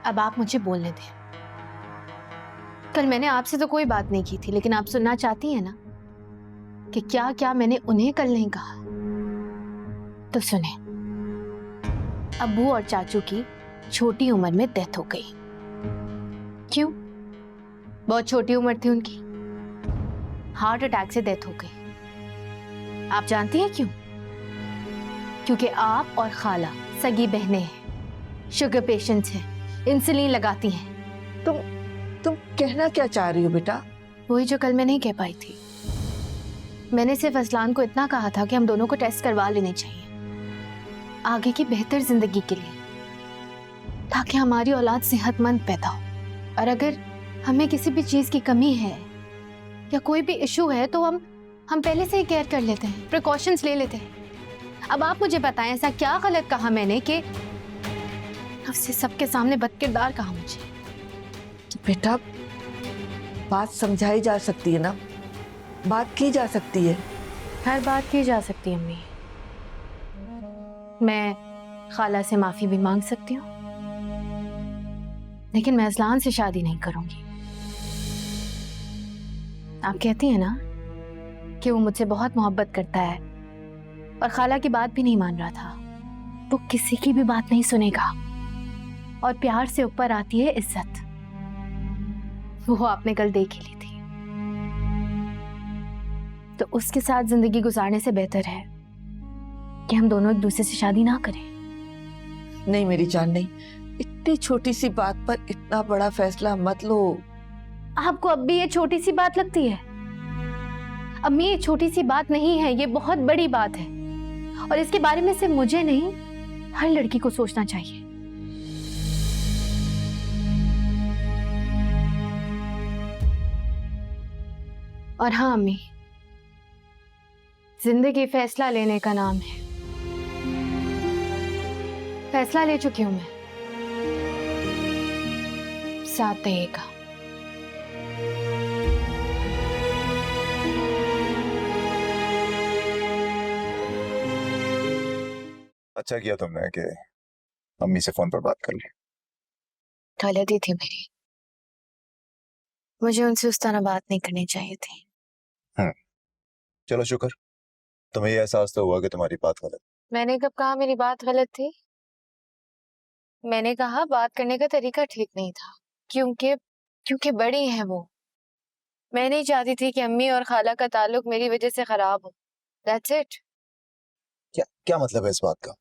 अब आप मुझे बोलने दें। कल मैंने आपसे तो कोई बात नहीं की थी, लेकिन आप सुनना चाहती हैं ना कि क्या क्या मैंने उन्हें कल नहीं कहा? तो सुने, अब्बू और चाचू की छोटी उम्र में डेथ हो गई। क्यों? बहुत छोटी उम्र थी उनकी, हार्ट अटैक से डेथ हो गई। आप जानती हैं क्यों? क्योंकि आप और खाला सगी बहनें हैं, शुगर पेशेंट्स हैं, इंसुलिन लगाती हैं। तुम कहना क्या चाह रही हो बेटा? वही जो कल मैं नहीं कह पाई थी। मैंने सिर्फ असलान को इतना कहा था कि हम दोनों को टेस्ट करवा लेने चाहिए आगे की बेहतर जिंदगी के लिए, ताकि हमारी औलाद सेहतमंद पैदा हो। और अगर हमें किसी भी चीज की कमी है या कोई भी इशू है तो हम पहले से ही केयर कर लेते हैं, प्रिकॉशंस ले लेते हैं। अब आप मुझे बताएं, ऐसा क्या गलत कहा मैंने कि उससे सबके सामने बदकिरदार कहा मुझे? बेटा बात समझाई जा सकती है ना, बात की जा सकती है। हर बात की जा सकती है अम्मी। मैं खाला से माफी भी मांग सकती हूँ, लेकिन मैं असलान से शादी नहीं करूंगी। आप कहती हैं ना कि वो मुझसे बहुत मोहब्बत करता है और खाला की बात भी नहीं मान रहा था। वो किसी की भी बात नहीं सुनेगा और प्यार से ऊपर आती है इज्जत। वो आपने कल देख ही ली थी। तो उसके साथ जिंदगी गुजारने से बेहतर है कि हम दोनों एक दूसरे से शादी ना करें। नहीं मेरी जान, नहीं, इतनी छोटी सी बात पर इतना बड़ा फैसला मत लो। आपको अब भी ये छोटी सी बात लगती है? अम्मी, ये छोटी सी बात नहीं है, ये बहुत बड़ी बात है और इसके बारे में सिर्फ मुझे नहीं, हर लड़की को सोचना चाहिए। और हाँ अम्मी, जिंदगी फैसला लेने का नाम है। फैसला ले चुकी हूं मैं, साथ देगा। अच्छा किया तुमने कि अम्मी से फोन पर बात कर ली। गलती थी मेरी, मुझे उनसे उस तरह बात नहीं करनी चाहिए थी। चलो शुक्र, तुम्हें ये एहसास तो हुआ कि तुम्हारी बात गलत। मैंने कब कहा मेरी बात गलत थी? मैंने कहा बात करने का तरीका ठीक नहीं था, क्योंकि बड़ी हैं वो। मैं नहीं चाहती थी कि अम्मी और खाला का ताल्लुक मेरी वजह से खराब हो। That's it। क्या मतलब है इस बात का?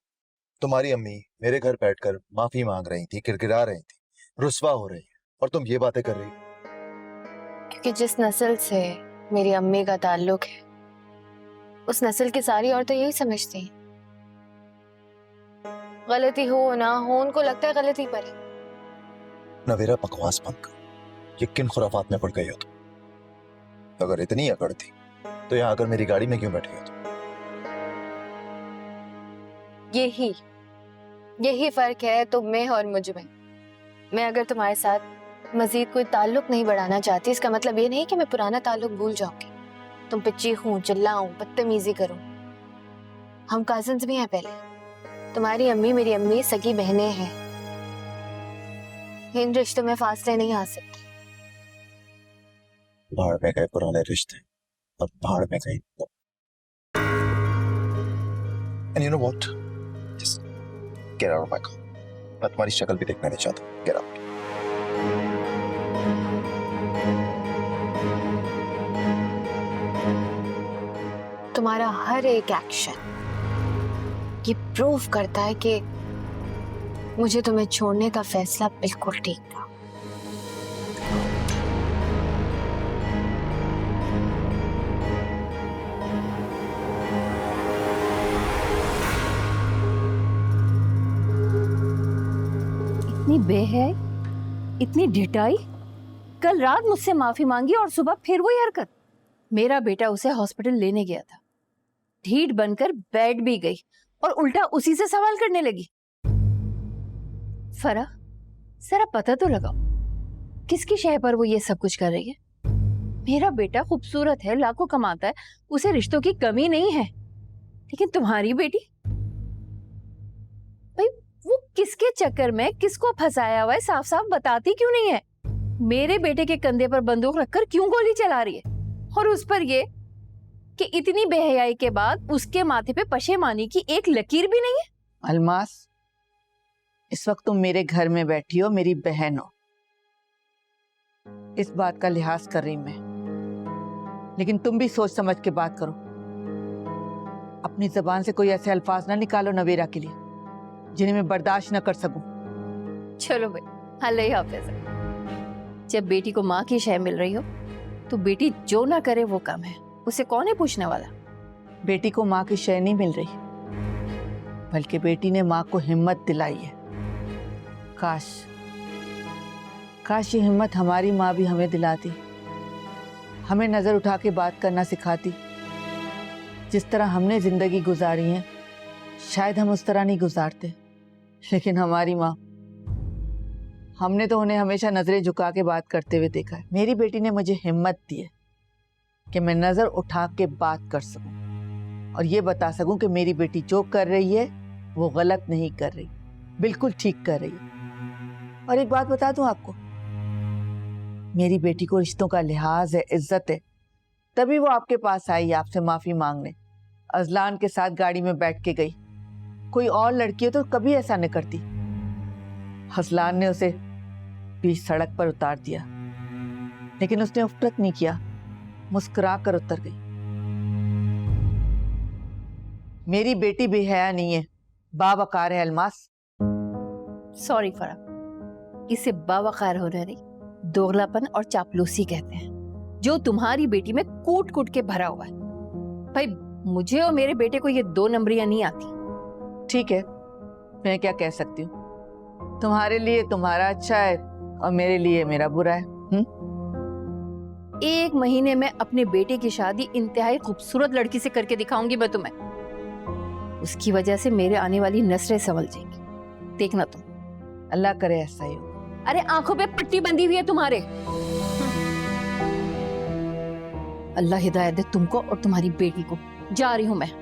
तुम्हारी अम्मी मेरे घर बैठकर माफी मांग रही थी, किरकिरा रही थी, रुस्वा हो रही है, और तुम ये बातें कर रही। क्योंकि जिस नस्ल से मेरी अम्मी का ताल्लुक है, उस नस्ल की सारी औरतें यही समझती हैं। गलती हो ना हो, उनको लगता है गलती पर है। नवेरा बकवास बंद कर, ये किन खुराफात में पड़ गई हो तुम? अगर इतनी अकड़ थी तो यहाँ आकर मेरी गाड़ी में क्यों बैठी हो तुम? यही फर्क है तुम में और मुझ में। मैं अगर तुम्हारे साथ मजीद कोई ताल्लुक नहीं बढ़ाना चाहती, इसका मतलब ये नहीं कि मैं पुराना ताल्लुक भूल जाऊंगी, तुम पे चीखूं, चिल्लाऊं, बदतमीजी करूं। हम कजिन्स भी हैं पहले। तुम्हारी अम्मी मेरी अम्मी सगी बहनें हैं। इन रिश्तों में फासले नहीं आ सकते। भाड़ में गए पुराने रिश्ते और भाड़ में गई तुम। And you know what? Just get out of my car. मैं तुम्हारी शक्ल भी देखना नहीं चाहता। Get out. तुम्हारा हर एक एक्शन ये प्रूव करता है कि मुझे तुम्हें छोड़ने का फैसला बिल्कुल ठीक था। इतनी बेहय, इतनी ढिठाई। कल रात मुझसे माफी मांगी और सुबह फिर वही हरकत। मेरा बेटा उसे हॉस्पिटल लेने गया था, ढीठ बनकर बैठ भी गई और उल्टा उसी से सवाल करने लगी। फरा, जरा पता तो लगाओ किसकी शय पर वो ये सब कुछ कर रही है। मेरा बेटा खूबसूरत है, लाखों कमाता है, उसे रिश्तों की कमी नहीं है, लेकिन तुम्हारी बेटी, भाई वो किसके चक्कर में किसको फंसाया हुआ है साफ साफ बताती क्यों नहीं है? मेरे बेटे के कंधे पर बंदूक रखकर क्यों गोली चला रही है? और उस पर ये कि इतनी बेहयाई के बाद उसके माथे पे पशेमानी की एक लकीर भी नहीं है। अलमास, इस वक्त तुम मेरे घर में बैठी हो, मेरी बहन हो, इस बात का लिहाज कर रही मैं, लेकिन तुम भी सोच समझ के बात करो। अपनी जबान से कोई ऐसे अल्फाज ना निकालो नवेरा के लिए जिन्हें मैं बर्दाश्त न कर सकूं। चलो भाई, अल्लाह हाफिज। जब बेटी को माँ की शय मिल रही हो तो बेटी जो ना करे वो कम है, उसे कौन है पूछने वाला? बेटी को माँ की शय नहीं मिल रही, बल्कि बेटी ने माँ को हिम्मत दिलाई है। काश ये हिम्मत हमारी माँ भी हमें दिलाती, हमें नजर उठा के बात करना सिखाती। जिस तरह हमने जिंदगी गुजारी है शायद हम उस तरह नहीं गुजारते, लेकिन हमारी माँ, हमने तो उन्हें हमेशा नजरें झुका के बात करते हुए देखा है। मेरी बेटी ने मुझे हिम्मत दी है कि मैं नजर उठा के बात कर सकूं और ये बता सकूं कि मेरी बेटी जो कर रही है वो गलत नहीं कर रही, बिल्कुल ठीक कर रही है। और एक बात बता दूं आपको, मेरी बेटी को रिश्तों का लिहाज है, इज्जत है, तभी वो आपके पास आई आपसे माफी मांगने। अजलान के साथ गाड़ी में बैठ के गई, कोई और लड़की हो तो कभी ऐसा नहीं करती। अजलान ने उसे बीच सड़क पर उतार दिया, लेकिन उसने उफ्रत नहीं किया, मुस्कुरा कर उतर गई। मेरी बेटी बेहया नहीं है, बावकार है अलमास। सॉरी फरा, इसे बावकार होना नहीं, दोगलापन और चापलूसी कहते हैं, जो तुम्हारी बेटी में कूट कूट के भरा हुआ है। भाई मुझे और मेरे बेटे को ये 2 नंबरियां नहीं आती। ठीक है, मैं क्या कह सकती हूँ, तुम्हारे लिए तुम्हारा अच्छा है और मेरे लिए मेरा बुरा है। 1 महीने में अपने बेटे की शादी इंतहाई खूबसूरत लड़की से करके दिखाऊंगी मैं तुम्हें। उसकी वजह से मेरे आने वाली नस्लें संभल जाएंगी, देखना तुम। अल्लाह करे ऐसा ही हो। अरे आंखों पे पट्टी बंधी हुई है तुम्हारे। अल्लाह हिदायत दे तुमको और तुम्हारी बेटी को। जा रही हूं मैं।